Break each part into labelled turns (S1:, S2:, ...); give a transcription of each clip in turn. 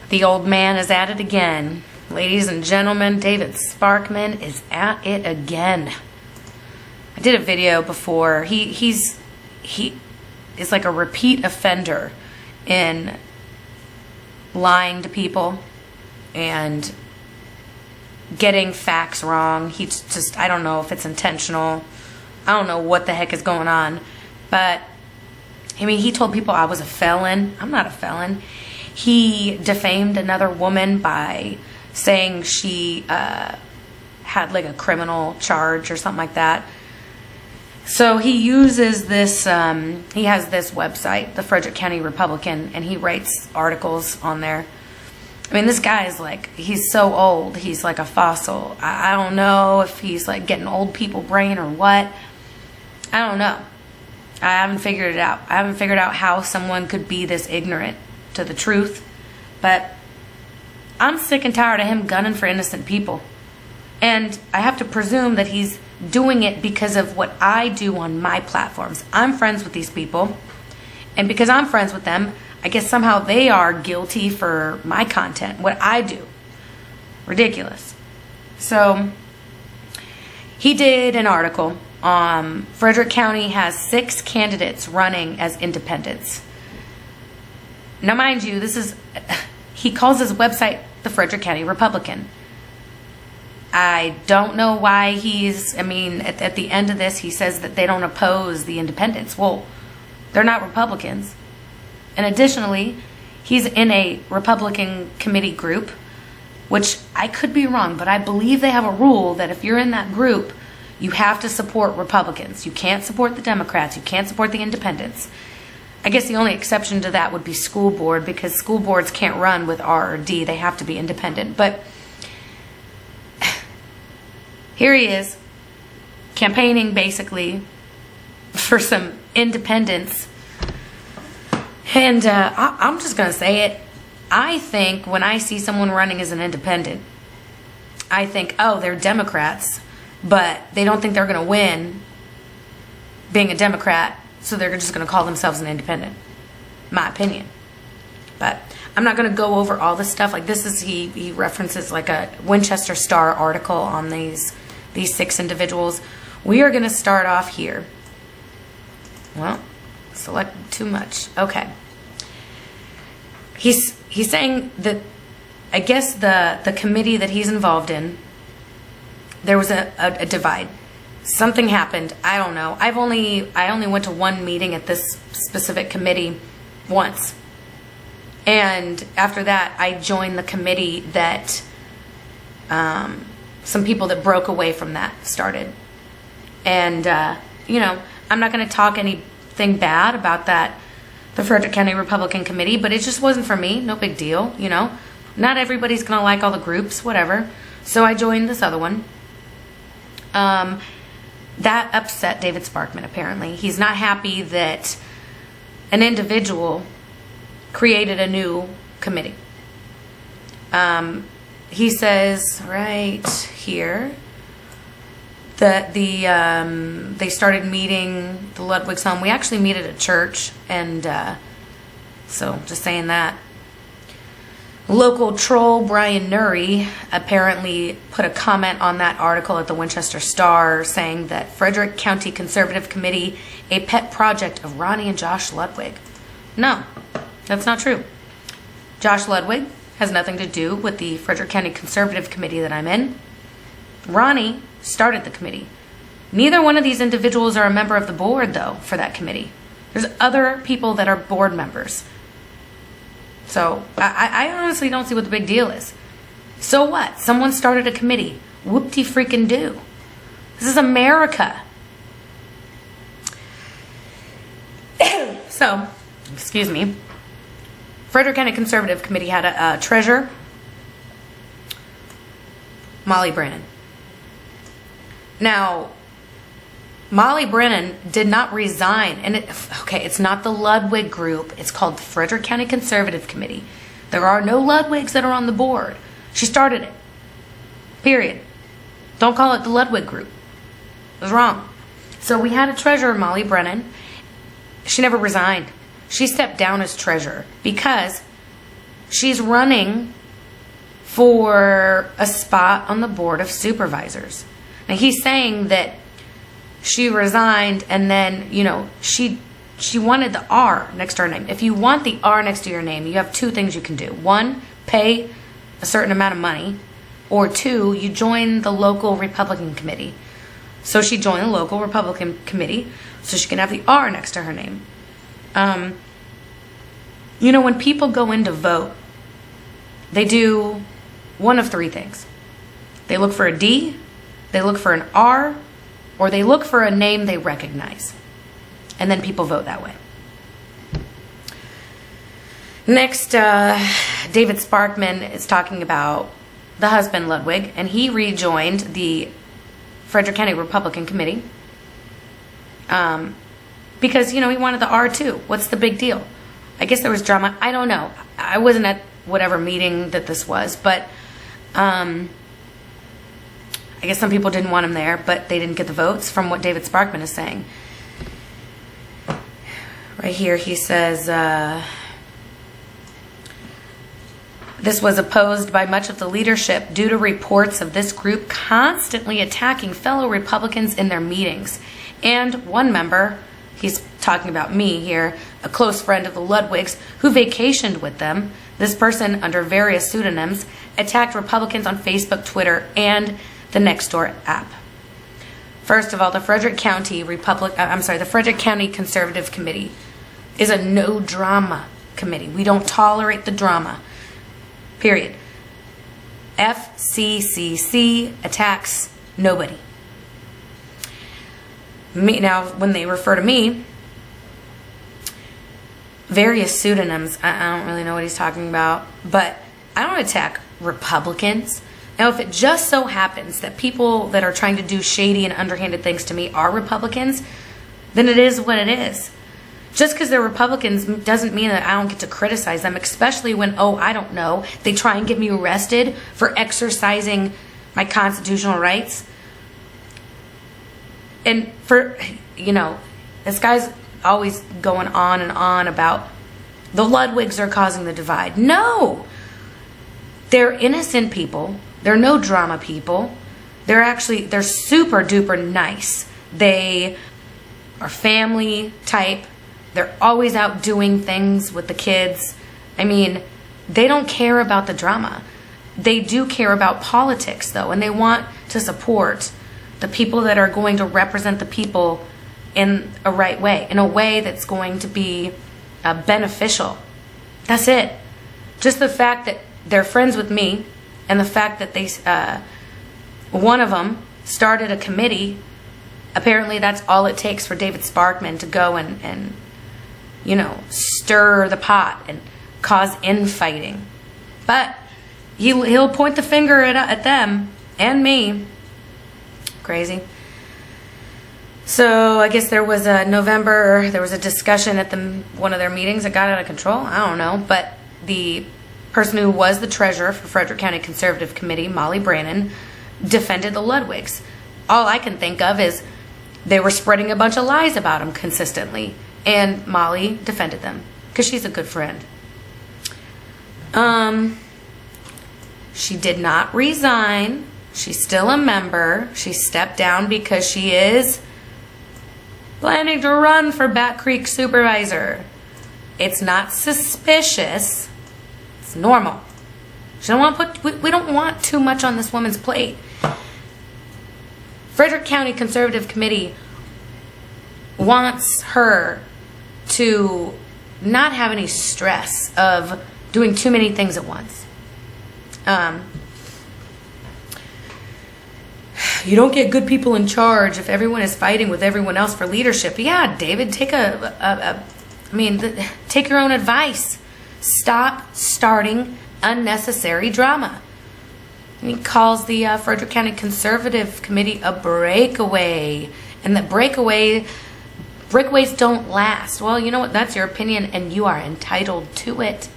S1: The old man is at it again. Ladies and gentlemen, David Sparkman is at it again. I did a video before. He is like a repeat offender in lying to people and getting facts wrong. He's just, I don't know if it's intentional. I don't know what the heck is going on. But, I mean, he told people I was a felon. I'm not a felon. He defamed another woman by saying she had like a criminal charge or something like that. So he uses this, he has this website, the Frederick County Republican, and he writes articles on there. I mean, this guy is like, he's so old. He's like a fossil. I don't know if he's like getting old people brain or what. I don't know. I haven't figured it out. I haven't figured out how someone could be this ignorant to the truth. But I'm sick and tired of him gunning for innocent people. And I have to presume that he's doing it because of what I do on my platforms. I'm friends with these people. And because I'm friends with them, I guess somehow they are guilty for my content, what I do. Ridiculous. So he did an article. Frederick County has 6 candidates running as independents. Now, mind you, this is, he calls his website the Frederick County Republican. I don't know why he's, I mean, at the end of this, he says that they don't oppose the independents. Well, they're not Republicans. And additionally, he's in a Republican committee group, which I could be wrong, but I believe they have a rule that if you're in that group, you have to support Republicans. You can't support the Democrats. You can't support the independents. I guess the only exception to that would be school board, because school boards can't run with R or D. They have to be independent. But here he is, campaigning basically for some independence. And I'm just going to say it. I think when I see someone running as an independent, I think, oh, they're Democrats, but they don't think they're going to win being a Democrat, so they're just going to call themselves an independent. My opinion. But I'm not going to go over all this stuff. Like this is, he references like a Winchester Star article on these 6 individuals. We are going to start off here. Well, select too much. Okay. He's saying that, I guess the committee that he's involved in, there was a divide. Something happened. I don't know. I only went to one meeting at this specific committee once. And after that, I joined the committee that some people that broke away from that started. And, you know, I'm not going to talk anything bad about that, the Frederick County Republican Committee, but it just wasn't for me. No big deal, you know. Not everybody's going to like all the groups, whatever. So I joined this other one. That upset David Sparkman, apparently. He's not happy that an individual created a new committee. He says right here that they started meeting the Ludwig's home. We actually meet at a church, and so just saying that. Local troll Brian Nuri apparently put a comment on that article at the Winchester Star saying that Frederick County Conservative Committee, a pet project of Ronnie and Josh Ludwig. No, that's not true. Josh Ludwig has nothing to do with the Frederick County Conservative Committee that I'm in. Ronnie started the committee. Neither one of these individuals are a member of the board, though, for that committee. There's other people that are board members. So I honestly don't see what the big deal is. So what? Someone started a committee. Whoop-de-freaking-do. This is America. So, excuse me. Frederick County Conservative Committee had a treasurer, Molly Brennan. Now, Molly Brennan did not resign. And it's not the Ludwig group. It's called the Frederick County Conservative Committee. There are no Ludwigs that are on the board. She started it. Period. Don't call it the Ludwig group. It was wrong. So we had a treasurer, Molly Brennan. She never resigned. She stepped down as treasurer because she's running for a spot on the Board of Supervisors. Now, he's saying that she resigned and then, she wanted the R next to her name. If you want the R next to your name, you have two things you can do. One, pay a certain amount of money. Or two, you join the local Republican committee. So she joined the local Republican committee so she can have the R next to her name. When people go in to vote, they do one of three things. They look for a D, they look for an R, or they look for a name they recognize. And then people vote that way. Next, David Sparkman is talking about the husband, Ludwig, and he rejoined the Frederick County Republican Committee because, he wanted the R too. What's the big deal? I guess there was drama. I don't know. I wasn't at whatever meeting that this was, but I guess some people didn't want him there, but they didn't get the votes from what David Sparkman is saying. Right here, he says, this was opposed by much of the leadership due to reports of this group constantly attacking fellow Republicans in their meetings. And one member, he's talking about me here, a close friend of the Ludwigs, who vacationed with them, this person, under various pseudonyms, attacked Republicans on Facebook, Twitter, and the Nextdoor app. First of all, the Frederick County Conservative Committee is a no drama committee. We don't tolerate the drama. Period. FCCC attacks nobody. Now, when they refer to me, various pseudonyms, I don't really know what he's talking about, but I don't attack Republicans. Now, if it just so happens that people that are trying to do shady and underhanded things to me are Republicans, then it is what it is. Just because they're Republicans doesn't mean that I don't get to criticize them, especially when, I don't know, they try and get me arrested for exercising my constitutional rights. And this guy's always going on and on about the Ludwigs are causing the divide. No! They're innocent people. They're no drama people. They're super duper nice. They are family type. They're always out doing things with the kids. I mean, they don't care about the drama. They do care about politics, though, and they want to support the people that are going to represent the people in a right way, in a way that's going to be beneficial. That's it. Just the fact that they're friends with me, and the fact that they, one of them started a committee. Apparently, that's all it takes for David Sparkman to go and stir the pot and cause infighting. But he'll point the finger at them and me. Crazy. So I guess there was a discussion at one of their meetings that got out of control. I don't know. But the person who was the treasurer for Frederick County Conservative Committee, Molly Brannon, defended the Ludwigs. All I can think of is they were spreading a bunch of lies about him consistently. And Molly defended them because she's a good friend. She did not resign. She's still a member. She stepped down because she is planning to run for Bat Creek supervisor. It's not suspicious. It's normal. She don't want we don't want too much on this woman's plate. Frederick County Conservative Committee wants her to not have any stress of doing too many things at once. You don't get good people in charge if everyone is fighting with everyone else for leadership. Yeah, David, take take your own advice. Stop starting unnecessary drama. And he calls the Frederick County Conservative Committee a breakaway, and that breakaways don't last. Well, you know what? That's your opinion, and you are entitled to it.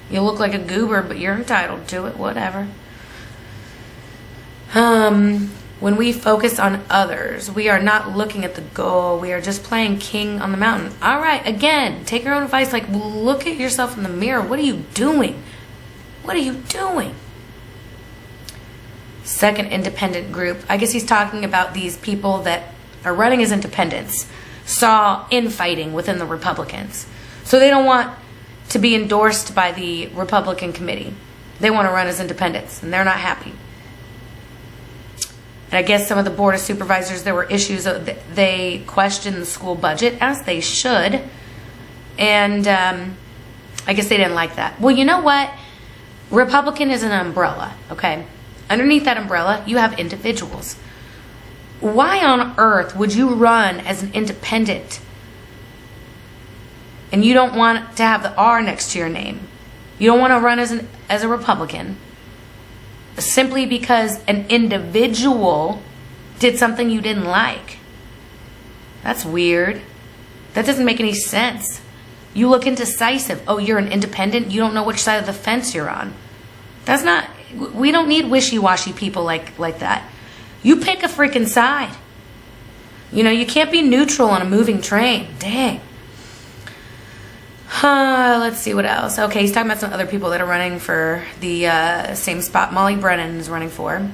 S1: You look like a goober, but you're entitled to it. Whatever. When we focus on others, we are not looking at the goal. We are just playing king on the mountain. All right, again, take your own advice. Like, look at yourself in the mirror. What are you doing? What are you doing? Second independent group. I guess he's talking about these people that are running as independents, saw infighting within the Republicans. So they don't want to be endorsed by the Republican committee. They want to run as independents, and they're not happy. And I guess some of the Board of Supervisors, there were issues. They questioned the school budget, as they should. And I guess they didn't like that. Well, you know what? Republican is an umbrella, okay? Underneath that umbrella, you have individuals. Why on earth would you run as an independent and you don't want to have the R next to your name? You don't want to run as a Republican simply because an individual did something you didn't like. That's weird. That doesn't make any sense. You look indecisive. Oh, you're an independent? You don't know which side of the fence you're on. That's not... We don't need wishy-washy people like that. You pick a freaking side. You know, you can't be neutral on a moving train. Dang. Let's see what else. Okay, he's talking about some other people that are running for the same spot Molly Brennan is running for.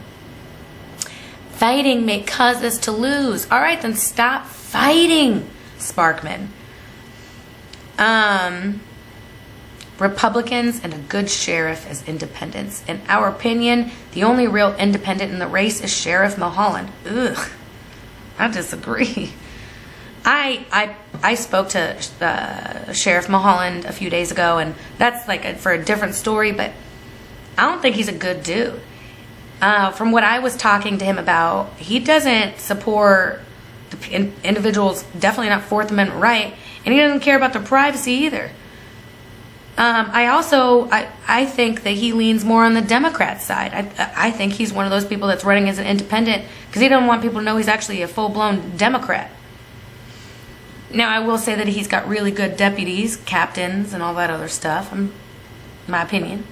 S1: Fighting may cause us to lose. All right, then stop fighting, Sparkman. Republicans and a good sheriff as independents. In our opinion, the only real independent in the race is Sheriff Mulholland. Ugh, I disagree. I spoke to Sheriff Mulholland a few days ago, and that's like for a different story, but I don't think he's a good dude. From what I was talking to him about, he doesn't support the individuals, definitely not Fourth Amendment right, and he doesn't care about their privacy either. I think that he leans more on the Democrat side. I think he's one of those people that's running as an independent because he doesn't want people to know he's actually a full-blown Democrat. Now, I will say that he's got really good deputies, captains, and all that other stuff, in my opinion.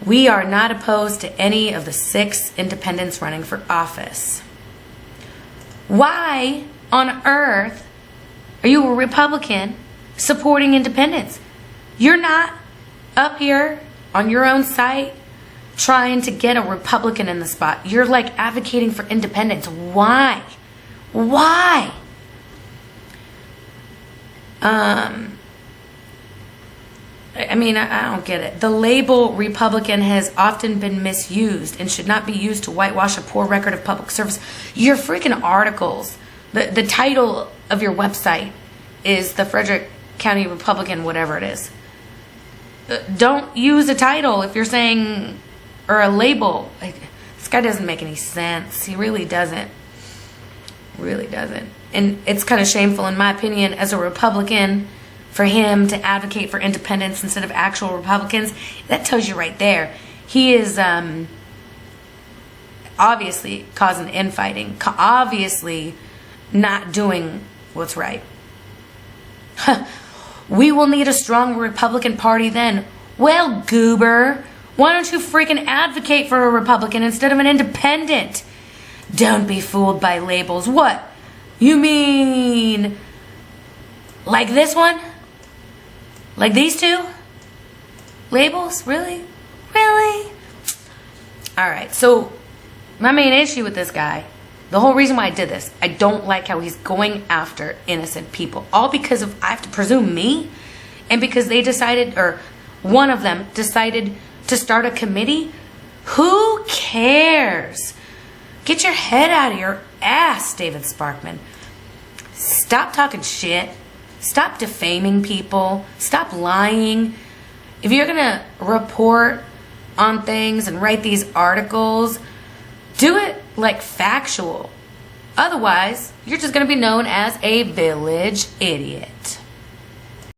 S1: We are not opposed to any of the 6 independents running for office. Why on earth are you a Republican supporting independents? You're not up here on your own site trying to get a Republican in the spot. You're like advocating for independence. Why? Why? I mean, I don't get it. The label Republican has often been misused and should not be used to whitewash a poor record of public service. Your freaking articles, the title of your website is the Frederick County Republican, whatever it is. Don't use a title if you're saying, or a label. Like, this guy doesn't make any sense. He really doesn't. Really doesn't. And it's kind of shameful, in my opinion, as a Republican, for him to advocate for independence instead of actual Republicans. That tells you right there. He is obviously causing infighting. Obviously not doing what's right. We will need a strong Republican Party then. Well, goober, why don't you freaking advocate for a Republican instead of an independent? Don't be fooled by labels. What? You mean like this one? Like these 2? Labels? Really? Really? Alright, so my main issue with this guy, the whole reason why I did this, I don't like how he's going after innocent people. All because of, I have to presume, me? And because they decided, or one of them decided to start a committee? Who cares? Get your head out of your ass, David Sparkman. Stop talking shit. Stop defaming people. Stop lying. If you're going to report on things and write these articles, do it like factual. Otherwise, you're just going to be known as a village idiot.